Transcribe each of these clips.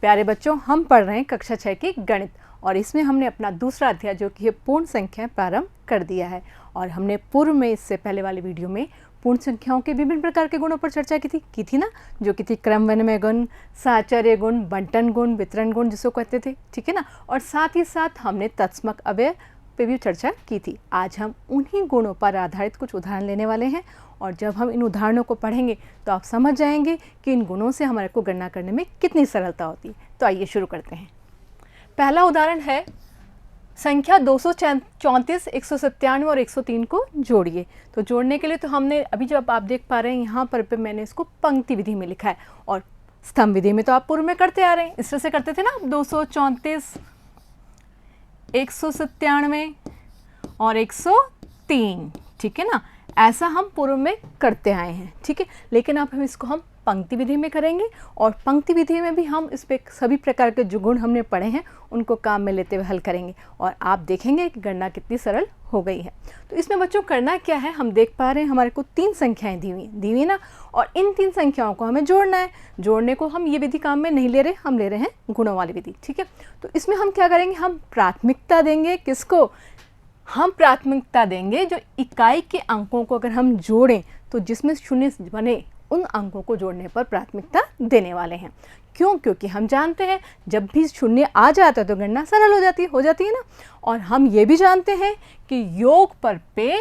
प्यारे बच्चों, हम पढ़ रहे हैं कक्षा 6 की गणित और इसमें हमने अपना दूसरा अध्याय जो कि है पूर्ण संख्या प्रारंभ कर दिया है। और हमने पूर्व में इससे पहले वाले वीडियो में पूर्ण संख्याओं के विभिन्न प्रकार के गुणों पर चर्चा की थी ना, जो कि थी क्रम विनिमय गुण, साहचर्य गुण, बंटन गुण, वितरण गुण जिसको कहते थे, ठीक है ना। और साथ ही साथ हमने तत्समक अवयव पे भी चर्चा की थी। आज हम उन्हीं गुणों पर आधारित कुछ उदाहरण लेने वाले हैं और जब हम इन उदाहरणों को पढ़ेंगे तो आप समझ जाएंगे कि इन गुणों से हमारे को गणना करने में कितनी सरलता होती है। तो आइए शुरू करते हैं। पहला उदाहरण है संख्या 234, 197 और 103 को जोड़िए। तो जोड़ने के लिए तो हमने अभी जब आप देख पा रहे हैं यहाँ पर मैंने इसको पंक्ति विधि में लिखा है और स्तंभ विधि में तो आप पूर्व में करते आ रहे हैं, इस तरह से करते थे ना, 234, 197 और 103, ठीक है ना। ऐसा हम पूर्व में करते आए हैं, ठीक है। लेकिन अब हम इसको हम पंक्ति विधि में करेंगे और पंक्ति विधि में भी हम इस पे सभी प्रकार के जो गुण हमने पढ़े हैं उनको काम में लेते हुए हल करेंगे और आप देखेंगे कि गणना कितनी सरल हो गई है। तो इसमें बच्चों करना क्या है, हम देख पा रहे हैं हमारे को 3 संख्याएं दी हुई ना, और इन 3 संख्याओं को हमें जोड़ना है। जोड़ने को हम ये विधि काम में नहीं ले रहे, हम ले रहे हैं गुणों वाली विधि, ठीक है। तो इसमें हम क्या करेंगे, हम प्राथमिकता देंगे किसको, हम प्राथमिकता देंगे जो इकाई के अंकों को अगर हम जोड़ें तो जिसमें शून्य बने उन अंकों को जोड़ने पर प्राथमिकता देने वाले हैं। क्यों? क्योंकि हम जानते हैं जब भी शून्य आ जाता है तो गणना सरल हो जाती है ना। और हम ये भी जानते हैं कि योग पर पे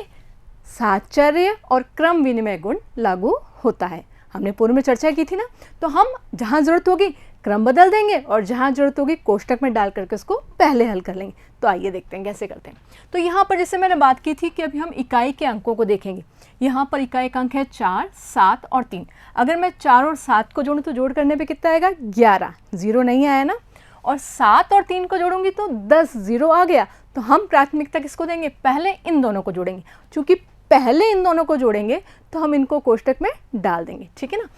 साहचर्य और क्रम विनिमय गुण लागू होता है। हमने पूर्व में चर्चा की थी ना। तो हम जहाँ ज़रूरत होगी क्रम बदल देंगे और जहाँ ज़रूरत होगी कोष्टक में डाल करके उसको पहले हल कर लेंगे। तो आइए देखते हैं कैसे करते हैं। तो यहाँ पर जैसे मैंने बात की थी कि अभी हम इकाई के अंकों को देखेंगे। यहाँ पर इकाई का अंक है 4, 7 और 3। अगर मैं 4 और 7 को जोड़ूँ तो जोड़ करने पे कितना आएगा, 11, 0 नहीं आया ना। और 7 और 3 को जोड़ूंगी तो 10, 0 आ गया। तो हम प्राथमिकता किसको देंगे, पहले इन दोनों को जोड़ेंगे। चूँकि पहले इन दोनों को जोड़ेंगे तो हम इनको कोष्टक में डाल देंगे, ठीक है ना।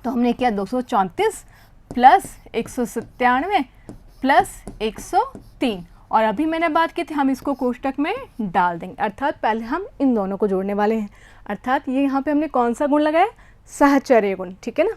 तो हमने किया 234 प्लस 197 प्लस 103 और अभी मैंने बात की थी हम इसको कोष्टक में डाल देंगे। अर्थात पहले हम इन दोनों को जोड़ने वाले हैं। अर्थात ये यहाँ पे हमने कौन सा गुण लगाया, साहचर्य गुण, ठीक है ना।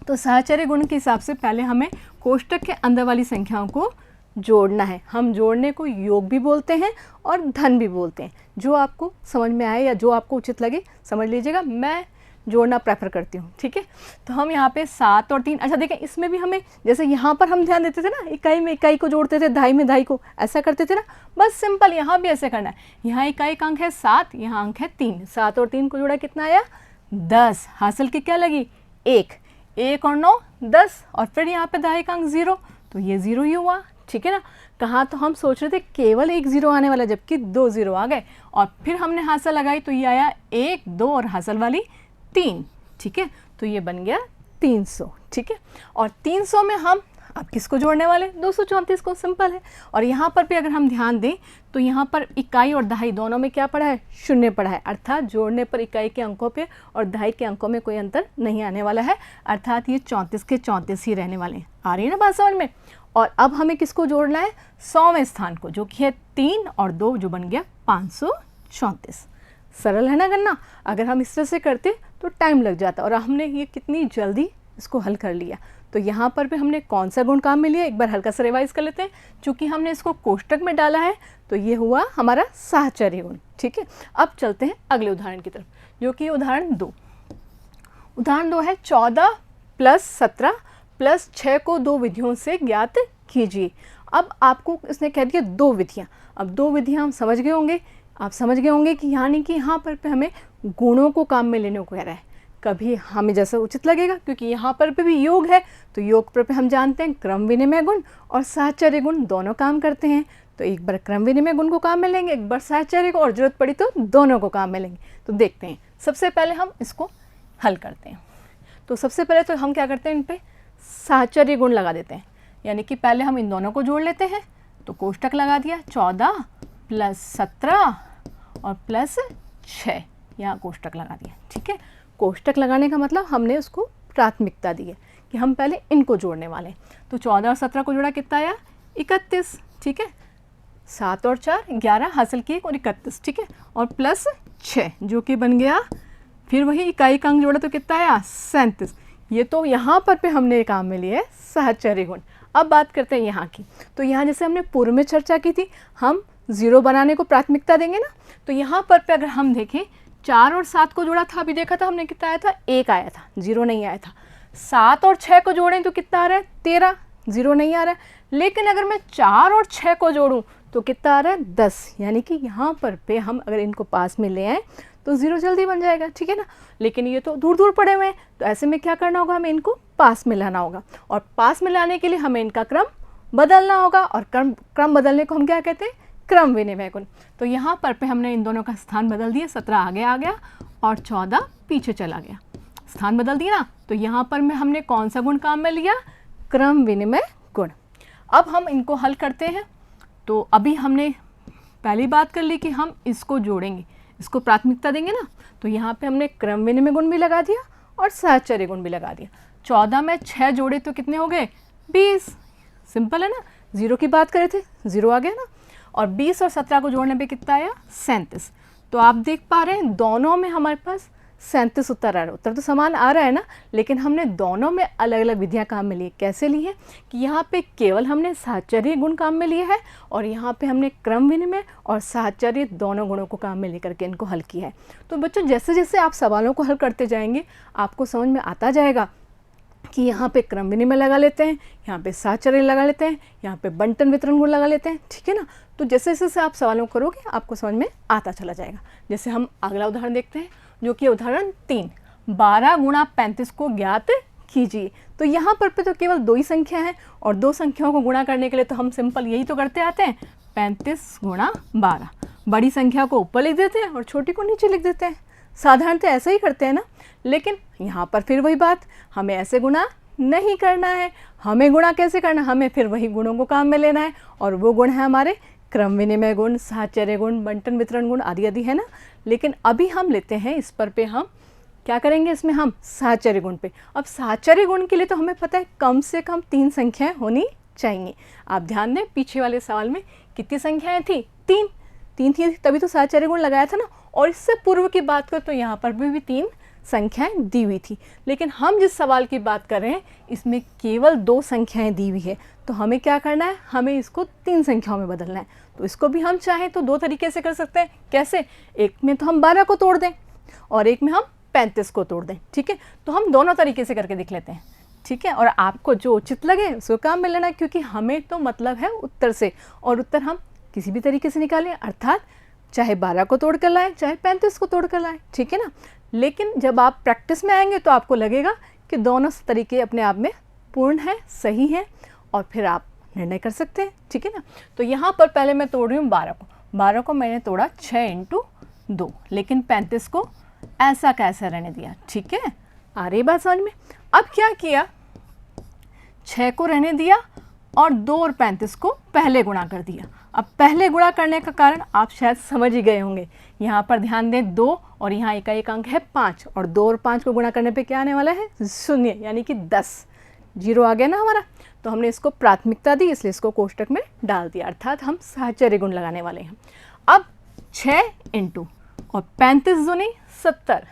तो साहचर्य गुण के हिसाब से पहले हमें कोष्टक के अंदर वाली संख्याओं को जोड़ना है। हम जोड़ने को योग भी बोलते हैं और धन भी बोलते हैं, जो आपको समझ में आए या जो आपको उचित लगे समझ लीजिएगा। मैं जोड़ना प्रेफर करती हूँ, ठीक है। तो हम यहाँ पे 7 और 3, अच्छा देखें इसमें भी हमें जैसे यहाँ पर हम ध्यान देते थे ना, इकाई में इकाई को जोड़ते थे, दहाई में दहाई को, ऐसा करते थे ना। बस सिंपल यहाँ भी ऐसे करना है। यहाँ इकाई का अंक है 7, यहाँ अंक है 3, 7 और 3 को जोड़ा कितना आया, 10। हासिल की क्या लगी, 1, 1 और 9, 10 और फिर यहाँ पे दहाई का अंक 0, तो ये 0 ही हुआ, ठीक है ना। कहाँ तो हम सोच रहे थे केवल 1 0 आने वाला, जबकि 2 0 आ गए। और फिर हमने हासिल लगाई तो ये आया 1, 2 और हासिल वाली 3, ठीक है। तो ये बन गया 300, ठीक है। और 300 में हम अब किसको जोड़ने वाले, 234 को, सिंपल है। और यहाँ पर भी अगर हम ध्यान दें तो यहाँ पर इकाई और दहाई दोनों में क्या पड़ा है, शून्य पड़ा है। अर्थात जोड़ने पर इकाई के अंकों पे और दहाई के अंकों में कोई अंतर नहीं आने वाला है। अर्थात ये 34 के 34 ही रहने वाले हैं। आ रही है ना बात समझ में। और अब हमें किसको जोड़ना है, 100वें स्थान को, जो कि है 3 और 2, जो बन गया 534। सरल है ना गणना। अगर हम इस तरह से करते तो टाइम लग जाता और हमने ये कितनी जल्दी इसको हल कर लिया। तो यहाँ पर भी हमने कौन सा गुण काम में लिया, एक बार हल्का सा रिवाइज कर लेते हैं। चूँकि हमने इसको कोष्टक में डाला है तो ये हुआ हमारा साहचर्य गुण, ठीक है। अब चलते हैं अगले उदाहरण की तरफ, जो कि उदाहरण 2। उदाहरण 2 है 14 प्लस 17 प्लस 6 को 2 विधियों से ज्ञात कीजिए। अब आपको इसने कह दिया 2 विधियाँ। अब 2 विधियाँ हम समझ गए होंगे, आप समझ गए होंगे कि यानी कि यहाँ पर हमें गुणों को काम में लेने को कह रहा है। कभी हमें जैसा उचित लगेगा, क्योंकि यहाँ पर भी योग है तो योग पर हम जानते हैं क्रम विनिमय गुण और साहचर्य गुण दोनों काम करते हैं। तो एक बार क्रम विनिमय गुण को काम में लेंगे, एक बार साहचर्य को, और जरूरत पड़ी तो दोनों को काम में लेंगे। तो देखते हैं, सबसे पहले हम इसको हल करते हैं। तो सबसे पहले तो हम क्या करते हैं, इन पर साहचर्य गुण लगा देते हैं। यानी कि पहले हम इन दोनों को जोड़ लेते हैं। तो कोष्टक लगा दिया, 14 प्लस 17 और प्लस 6, यहाँ कोष्टक लगा दिया, ठीक है। कोष्टक लगाने का मतलब हमने उसको प्राथमिकता दी है कि हम पहले इनको जोड़ने वाले हैं। तो 14 और 17 को जोड़ा कितना आया, 31, ठीक है। 7 और 4, 11 हासिल किए और 31, ठीक है। और प्लस 6 जो कि बन गया, फिर वही इकाई का अंक जोड़ा तो कितना आया, 37। ये तो यहाँ पर पे हमने काम में लिया है साहचर्य गुण। अब बात करते हैं यहाँ की। तो यहाँ जैसे हमने पूर्व में चर्चा की थी, हम 0 बनाने को प्राथमिकता देंगे ना। तो यहाँ पर पे अगर हम देखें 4 और 7 को जोड़ा था, अभी देखा था हमने कितना आया था, 1 आया था, 0 नहीं आया था। 7 और 6 को जोड़ें तो कितना आ रहा है, 13, 0 नहीं आ रहा है। लेकिन अगर मैं 4 और 6 को जोड़ूं तो कितना आ रहा है, 10। यानी कि यहाँ पर पे हम अगर इनको पास में ले आए तो 0 जल्दी बन जाएगा, ठीक है ना। लेकिन ये तो दूर दूर पड़े हुए हैं, तो ऐसे में क्या करना होगा, हमें इनको पास में लाना होगा। और पास में लाने के लिए हमें इनका क्रम बदलना होगा। और क्रम बदलने को हम क्या कहते हैं, क्रम विनिमय गुण। तो यहाँ पर पे हमने इन दोनों का स्थान बदल दिया, 17 आगे आ गया और 14 पीछे चला गया। स्थान बदल दिया ना। तो यहाँ पर में हमने कौन सा गुण काम में लिया, क्रम विनिमय गुण। अब हम इनको हल करते हैं। तो अभी हमने पहली बात कर ली कि हम इसको जोड़ेंगे, इसको प्राथमिकता देंगे ना। तो यहाँ पे हमने क्रम विनिमय गुण भी लगा दिया और साहचर्य गुण भी लगा दिया। 14 में 6 जोड़े तो कितने हो गए, 20। सिंपल है ना। 0 की बात करे थे, 0 आ गया ना। और 20 और 17 को जोड़ने पे कितना आया, 37। तो आप देख पा रहे हैं दोनों में हमारे पास 37 उत्तर आ रहा है। उत्तर तो समान आ रहा है ना, लेकिन हमने दोनों में अलग अलग विधियां काम में ली। कैसे ली है कि यहाँ पे केवल हमने साहचर्य गुण काम में लिए है और यहाँ पे हमने क्रम विनिमय और साहचर्य दोनों गुणों को काम में लेकर के इनको हल किया है। तो बच्चों जैसे जैसे आप सवालों को हल करते जाएंगे आपको समझ में आता जाएगा कि यहाँ पे क्रम विनिमय लगा लेते हैं, यहाँ पे साहचर्य लगा लेते हैं, यहाँ पे बंटन वितरण गुण लगा लेते हैं, ठीक है ना। तो जैसे जैसे आप सवालों करोगे आपको समझ में आता चला जाएगा। जैसे हम अगला उदाहरण देखते हैं, जो कि उदाहरण 3, 12 गुणा 35 को ज्ञात कीजिए। तो यहाँ पर पे तो केवल 2 ही संख्या है और 2 संख्याओं को गुणा करने के लिए तो हम सिंपल यही तो करते आते हैं, 35 गुणा 12। बड़ी संख्या को ऊपर लिख देते हैं और छोटी को नीचे लिख देते हैं। साधारणतः ऐसा ही करते हैं ना। लेकिन यहाँ पर फिर वही बात, हमें ऐसे गुणा नहीं करना है। हमें गुणा कैसे करना, हमें फिर वही गुणों को काम में लेना है और वो गुण है हमारे क्रम विनिमय गुण, साहचर्य गुण, बंटन वितरण गुण आदि आदि, है ना। लेकिन अभी हम लेते हैं इस पर पे हम क्या करेंगे, इसमें हम साहचर्य गुण पे। अब साहचर्य गुण के लिए तो हमें पता है कम से कम 3 संख्याएं होनी चाहिए। आप ध्यान दें पीछे वाले सवाल में कितनी संख्याएं थी, 3 थी, तभी तो साहचर्य गुण लगाया था ना। और इससे पूर्व की बात करें तो यहाँ पर भी 3 संख्याएं दी हुई थी। लेकिन हम जिस सवाल की बात कर रहे हैं इसमें केवल 2 संख्याएं दी हुई है। तो हमें क्या करना है, हमें इसको 3 संख्याओं में बदलना है। तो इसको भी हम चाहें तो 2 तरीके से कर सकते हैं। कैसे, एक में तो हम 12 को तोड़ दें और एक में हम 35 को तोड़ दें, ठीक है। तो हम दोनों तरीके से करके देख लेते हैं, ठीक है। और आपको जो उचित लगे उसको काम में लेना, क्योंकि हमें तो मतलब है उत्तर से, और उत्तर हम किसी भी तरीके से निकालें, अर्थात चाहे 12 को तोड़ कर लाएँ चाहे 35 को तोड़ कर लाएँ, ठीक है ना। लेकिन जब आप प्रैक्टिस में आएंगे तो आपको लगेगा कि दोनों तरीके अपने आप में पूर्ण है, सही है, और फिर आप निर्णय कर सकते हैं, ठीक है ना। तो यहाँ पर पहले मैं तोड़ रही हूँ 12 को मैंने तोड़ा 6 × 2, लेकिन 35 को ऐसा कैसे रहने दिया, ठीक है। आ रही बात समझ में। अब क्या किया, 6 को रहने दिया और 2 और 35 को पहले गुणा कर दिया। अब पहले गुणा करने का कारण आप शायद समझ ही गए होंगे। यहाँ पर ध्यान दें 2 और यहाँ एक अंक है 5, और 2 और 5 को गुणा करने पे क्या आने वाला है, 0, यानी कि 10। 0 आ गया ना हमारा। तो हमने इसको प्राथमिकता दी, इसलिए इसको कोष्टक में डाल दिया, अर्थात हम साहचर्य गुण लगाने वाले हैं। अब 6 × और 35 दूनी 70,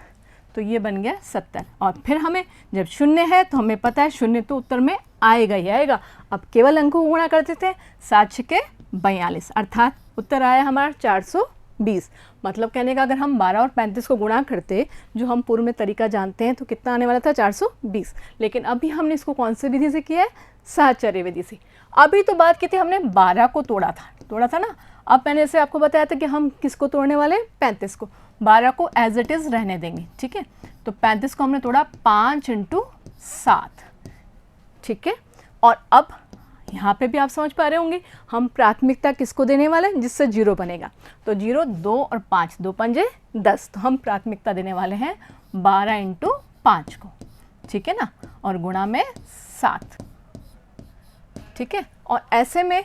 तो ये बन गया 70। और फिर हमें जब 0 है तो हमें पता है 0 तो उत्तर में आएगा ही आएगा। अब केवल अंकों को गुणा कर देते हैं, 7 × 6 = 42, अर्थात उत्तर आया हमारा 420। मतलब कहने का अगर हम 12 और 35 को गुणा करते, जो हम पूर्व में तरीका जानते हैं, तो कितना आने वाला था, 420। लेकिन अभी हमने इसको कौन सी विधि से किया है, साहचर्य विधि से। अभी तो बात की थी हमने 12 को तोड़ा था ना। अब मैंने इसे आपको बताया था कि हम किसको तोड़ने वाले, 35 को। 12 को एज इट इज़ रहने देंगे, ठीक है। तो 35 को हमने तोड़ा 5 × 7, ठीक है। और अब यहाँ पे भी आप समझ पा रहे होंगे हम प्राथमिकता किसको देने वाले हैं, जिससे 0 बनेगा। तो 0, 2 और 5, 2 पंजे 10, तो हम प्राथमिकता देने वाले हैं 12 × 5 को, ठीक है ना, और गुणा में 7, ठीक है। और ऐसे में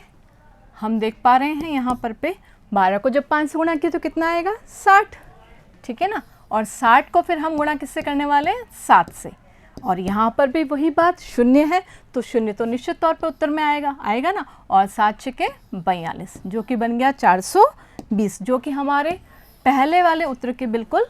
हम देख पा रहे हैं यहाँ पर पे 12 को जब 5 से गुणा किया तो कितना आएगा, 60, ठीक है ना। और 60 को फिर हम गुणा किससे करने वाले हैं, 7 से। और यहाँ पर भी वही बात, 0 है तो 0 तो निश्चित तौर पे उत्तर में आएगा ना। और 7 × 6 = 42, जो कि बन गया 420, जो कि हमारे पहले वाले उत्तर के बिल्कुल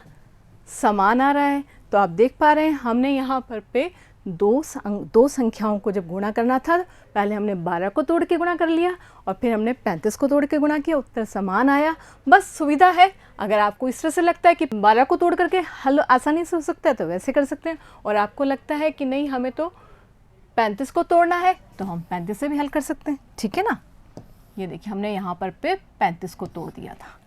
समान आ रहा है। तो आप देख पा रहे हैं हमने यहाँ पर पे दो संख्याओं को जब गुणा करना था, पहले हमने 12 को तोड़ के गुणा कर लिया और फिर हमने 35 को तोड़ के गुणा किया, उत्तर समान आया। बस सुविधा है, अगर आपको इस तरह से लगता है कि 12 को तोड़ करके हल आसानी से हो सकता है तो वैसे कर सकते हैं, और आपको लगता है कि नहीं हमें तो 35 को तोड़ना है तो हम 35 से भी हल कर सकते हैं, ठीक है ना। ये देखिए हमने यहाँ पर 35 को तोड़ दिया था,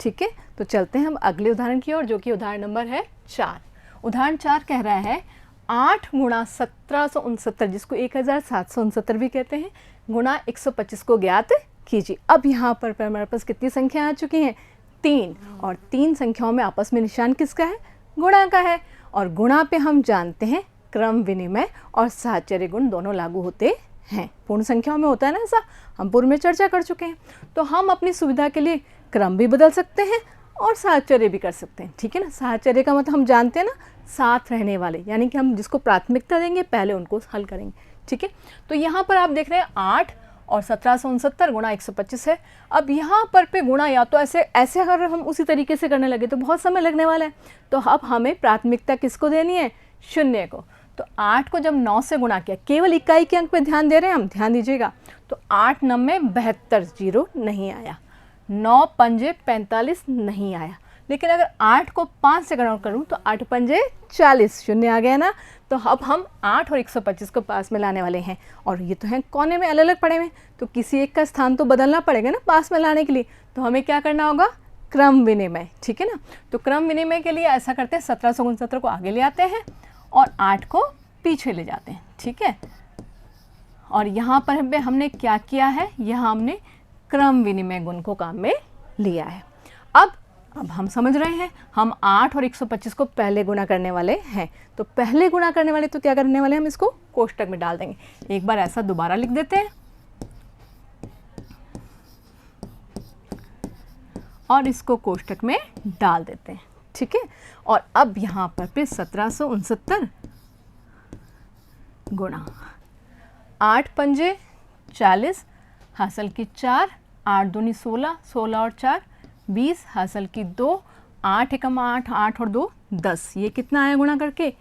ठीक है। तो चलते हैं हम अगले उदाहरण की ओर, जो कि उदाहरण नंबर है 4। उदाहरण 4 कह रहा है 8 गुणा 1769, जिसको 1769 भी कहते हैं, गुणा 125 को ज्ञात कीजिए। अब यहाँ पर हमारे पास कितनी संख्या आ चुकी हैं? 3, और 3 संख्याओं में आपस में निशान किसका है? गुणा का है, और गुणा पे हम जानते हैं क्रम विनिमय और साहचर्य गुण दोनों लागू होते हैं। पूर्ण संख्याओं में होता है ना ऐसा, हम पूर्व में चर्चा कर चुके हैं। तो हम अपनी सुविधा के लिए क्रम भी बदल सकते हैं और साहचर्य भी कर सकते हैं, ठीक है ना। साहचर्य का मतलब हम जानते हैं ना, साथ रहने वाले, यानी कि हम जिसको प्राथमिकता देंगे पहले उनको हल करेंगे, ठीक है। तो यहाँ पर आप देख रहे हैं 8 और 1769 गुणा 125 है। अब यहाँ पर पे गुणा या तो ऐसे अगर हम उसी तरीके से करने लगे तो बहुत समय लगने वाला है, तो अब हमें प्राथमिकता किसको देनी है? शून्य को। तो 8 को जब 9 से गुणा किया, केवल इकाई के अंक पे ध्यान दे रहे हैं हम, ध्यान दीजिएगा। तो 8 9 में 72, 0 नहीं आया, 9 पंजे 45 नहीं आया। लेकिन अगर 8 को 5 से गुणा करूँ तो 8 पंजे 40, शून्य आ गया ना। तो अब हम 8 और 125 को पास में लाने वाले हैं, और ये तो हैं कोने में अलग अलग पड़े हुए, तो किसी एक का स्थान तो बदलना पड़ेगा ना पास में लाने के लिए। तो हमें क्या करना होगा? क्रम विनिमय, ठीक है ना। तो क्रम विनिमय के लिए ऐसा करते हैं, 1769 को आगे ले आते हैं और 8 को पीछे ले जाते हैं, ठीक है। और यहाँ पर हमने क्या किया है? यहाँ हमने क्रम विनिमय गुण को काम में लिया है। अब हम समझ रहे हैं, हम 8 और 125 को पहले गुणा करने वाले हैं। तो पहले गुणा करने वाले तो क्या करने वाले हैं? हम इसको कोष्टक में डाल देंगे। एक बार ऐसा दोबारा लिख देते हैं और इसको कोष्टक में डाल देते हैं, ठीक है। और अब यहाँ पर 1769 गुणा 8 पंजे 40, हासिल की 4, 8 दूनी 16, 16 और 4 20, हासिल की 2, 8 एकम 8, 8 और 2 10। ये कितना आया गुणा करके?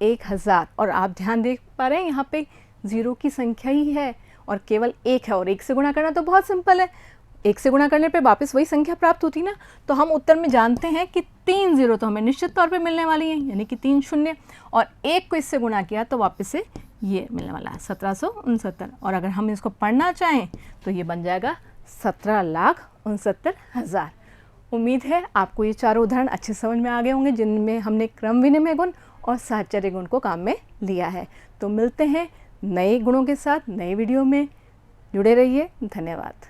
1000। और आप ध्यान देख पा रहे हैं यहाँ पे 0 की संख्या ही है और केवल 1 है, और 1 से गुणा करना तो बहुत सिंपल है। 1 से गुणा करने पे वापस वही संख्या प्राप्त होती ना। तो हम उत्तर में जानते हैं कि 3 0 तो हमें निश्चित तौर पे मिलने वाली है, यानी कि 3 शून्य, और 1 को इससे गुणा किया तो वापस से ये मिलने वाला है 1769। और अगर हम इसको पढ़ना चाहें तो ये बन जाएगा 17,69,000। उम्मीद है आपको ये चारों उदाहरण अच्छे समझ में आ गए होंगे, जिनमें हमने क्रम विनिमय गुण और साहचर्य गुण को काम में लिया है। तो मिलते हैं नए गुणों के साथ नए वीडियो में, जुड़े रहिए। धन्यवाद।